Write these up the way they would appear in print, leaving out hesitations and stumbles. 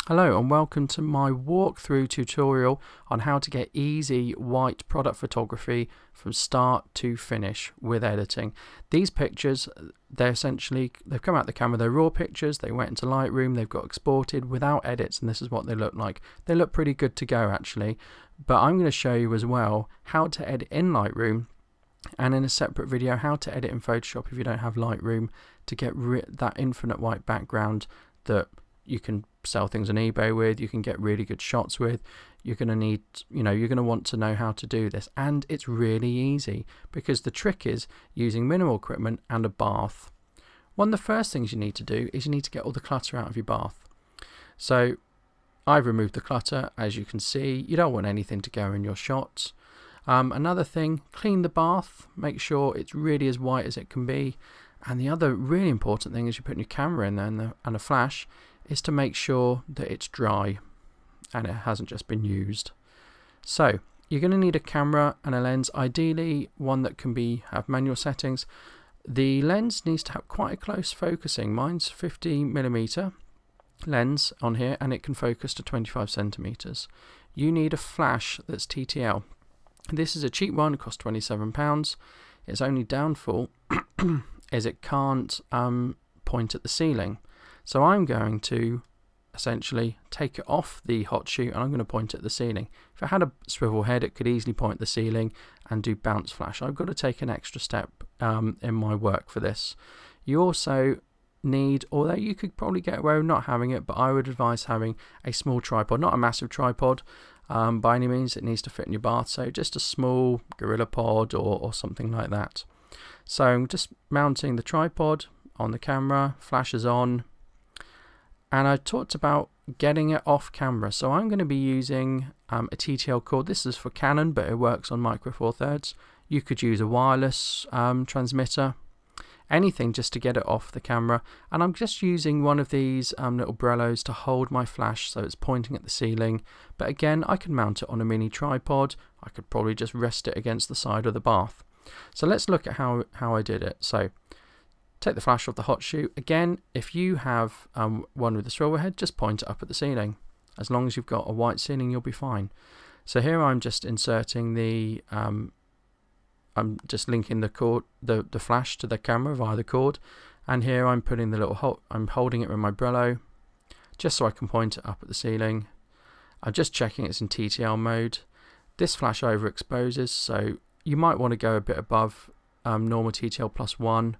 Hello and welcome to my walkthrough tutorial on how to get easy white product photography from start to finish with editing. These pictures, they've come out the camera, they're raw pictures, they went into Lightroom, they've got exported without edits, and this is what they look like. They look pretty good to go actually, but I'm going to show you as well how to edit in Lightroom, and in a separate video how to edit in Photoshop if you don't have Lightroom to get that infinite white background that you can sell things on eBay with, you can get really good shots with. You're going to need, you're going to want to know how to do this, and it's really easy because the trick is using minimal equipment and a bath. One of the first things you need to do is you need to get all the clutter out of your bath. So I've removed the clutter, as you can see. You don't want anything to go in your shots. Another thing, clean the bath, make sure it's really as white as it can be. And the other really important thing is you're putting your camera in there and a flash is to make sure that it's dry and it hasn't just been used. So you're going to need a camera and a lens, ideally one that can have manual settings. The lens needs to have quite a close focusing. Mine's 50mm lens on here and it can focus to 25 centimeters. You need a flash that's TTL. This is a cheap one, it costs £27. Its only downfall is it can't point at the ceiling. So I'm going to essentially take it off the hot shoe and I'm going to point at the ceiling. If it had a swivel head, it could easily point at the ceiling and do bounce flash. I've got to take an extra step in my work for this. You also need, although you could probably get away with not having it, but I would advise having a small tripod, not a massive tripod by any means. It needs to fit in your bath, so just a small Gorilla Pod or something like that. So I'm just mounting the tripod on the camera, flash is on. And I talked about getting it off camera, so I'm going to be using a TTL cord. This is for Canon, but it works on Micro Four Thirds. You could use a wireless transmitter, anything just to get it off the camera. And I'm just using one of these little Brellos to hold my flash so it's pointing at the ceiling. But again, I could mount it on a mini tripod. I could probably just rest it against the side of the bath. So let's look at how I did it. So take the flash off the hot shoe. Again, if you have one with a swivel head, just point it up at the ceiling. As long as you've got a white ceiling, you'll be fine. So here I'm just inserting the, I'm just linking the cord, the flash to the camera via the cord. And here I'm putting the little, I'm holding it with my Brello, just so I can point it up at the ceiling. I'm just checking it's in TTL mode. This flash overexposes, so you might want to go a bit above normal TTL +1.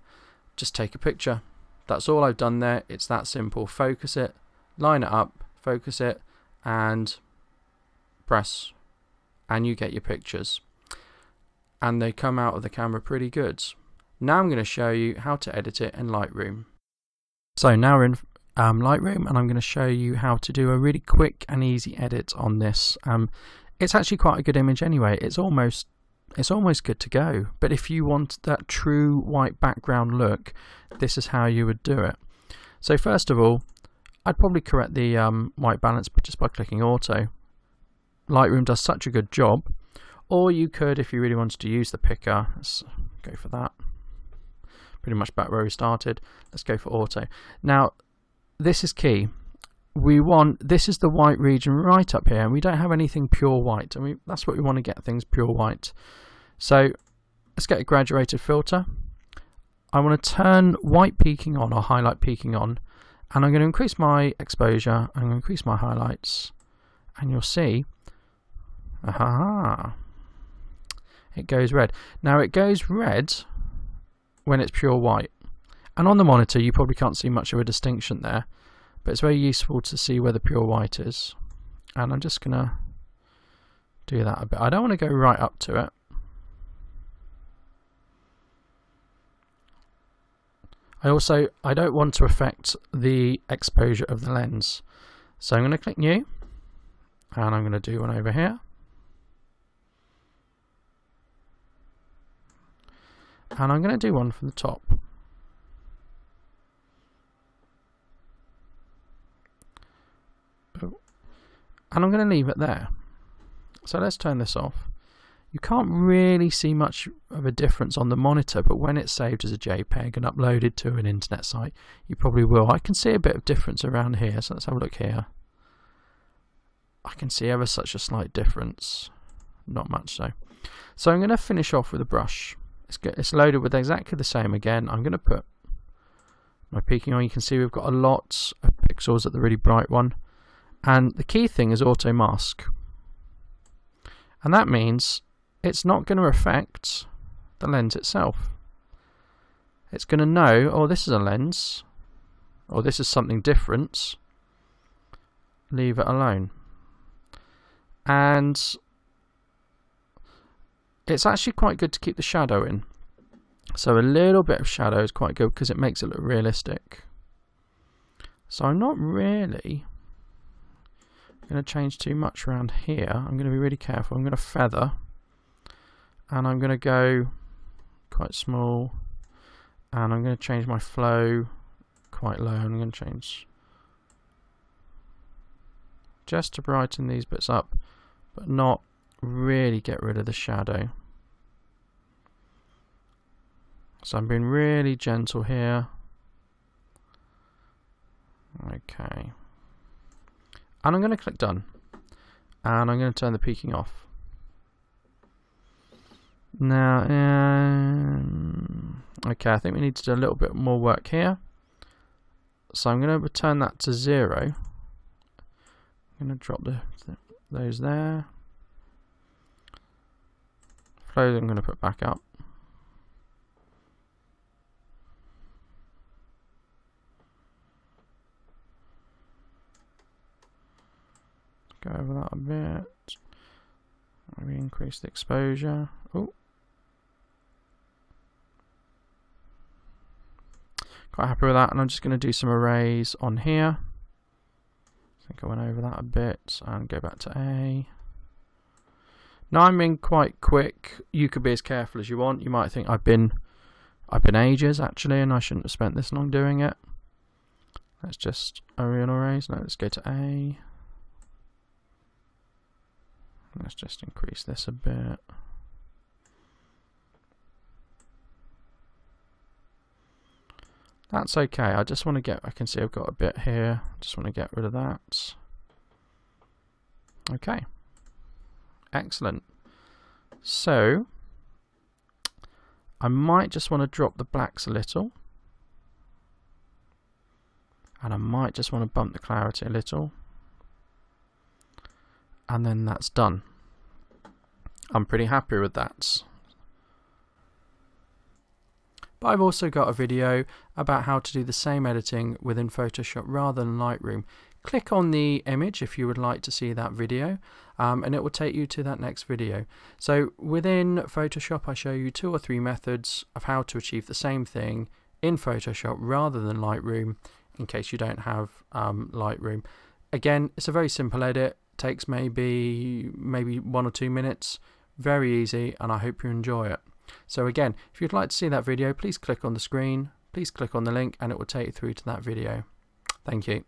Just take a picture. That's all I've done there. It's that simple. Focus it, line it up, focus it, and press, and you get your pictures. And they come out of the camera pretty good. Now I'm going to show you how to edit it in Lightroom. So now we're in Lightroom, and I'm going to show you how to do a really quick and easy edit on this. It's actually quite a good image anyway. It's almost good to go, but if you want that true white background look, this is how you would do it. So first of all, I'd probably correct the white balance just by clicking auto. Lightroom does such a good job. Or you could, if you really wanted to use the picker, let's go for that. Pretty much back where we started. Let's go for auto. Now this is key. This is the white region right up here, and we don't have anything pure white. I mean, that's what we want to get, things pure white. So let's get a graduated filter. I want to turn white peaking on, or highlight peaking on, and I'm going to increase my exposure, I'm going to increase my highlights, and you'll see, aha, it goes red. Now it goes red when it's pure white, and on the monitor you probably can't see much of a distinction there. But it's very useful to see where the pure white is, and I'm just gonna do that a bit. I don't want to go right up to it. I don't want to affect the exposure of the lens, so I'm going to click new, and I'm going to do one over here, and I'm going to do one from the top. And I'm going to leave it there. So let's turn this off. You can't really see much of a difference on the monitor, but when it's saved as a JPEG and uploaded to an internet site, you probably will. I can see a bit of difference around here, so let's have a look here. I can see ever such a slight difference. Not much so. So I'm going to finish off with a brush. It's loaded with exactly the same again. I'm going to put my peaking on. You can see we've got a lot of pixels at the really bright one. And the key thing is auto mask. And that means it's not going to affect the lens itself. It's going to know, oh, this is a lens, or this is something different. Leave it alone. And it's actually quite good to keep the shadow in. So a little bit of shadow is quite good because it makes it look realistic. So I'm not really going to change too much around here. I'm going to be really careful. I'm going to feather, and I'm going to go quite small, and I'm going to change my flow quite low. I'm going to change just to brighten these bits up, but not really get rid of the shadow. So I'm being really gentle here. Okay. And I'm going to click done. And I'm going to turn the peaking off. Now, okay, I think we need to do a little bit more work here. So I'm going to return that to 0. I'm going to drop those there. Flow I'm going to put back up. Go over that a bit. Maybe increase the exposure. Oh, quite happy with that. And I'm just going to do some arrays on here. I think I went over that a bit, and go back to A. Now I'm being quite quick. You could be as careful as you want. You might think I've been ages actually, and I shouldn't have spent this long doing it. Let's just arrays. Now let's go to A. Let's just increase this a bit. That's okay. I just want to get, I can see I've got a bit here. Just want to get rid of that. Okay. Excellent. So I might just want to drop the blacks a little. And I might just want to bump the clarity a little. And then that's done. I'm pretty happy with that. But I've also got a video about how to do the same editing within Photoshop rather than Lightroom. Click on the image if you would like to see that video, and it will take you to that next video. So within Photoshop I show you 2 or 3 methods of how to achieve the same thing in Photoshop rather than Lightroom, in case you don't have Lightroom. Again, it's a very simple edit. Takes maybe 1 or 2 minutes. Very easy, and I hope you enjoy it. So again, if you'd like to see that video, please click on the screen, please click on the link, and it will take you through to that video. Thank you.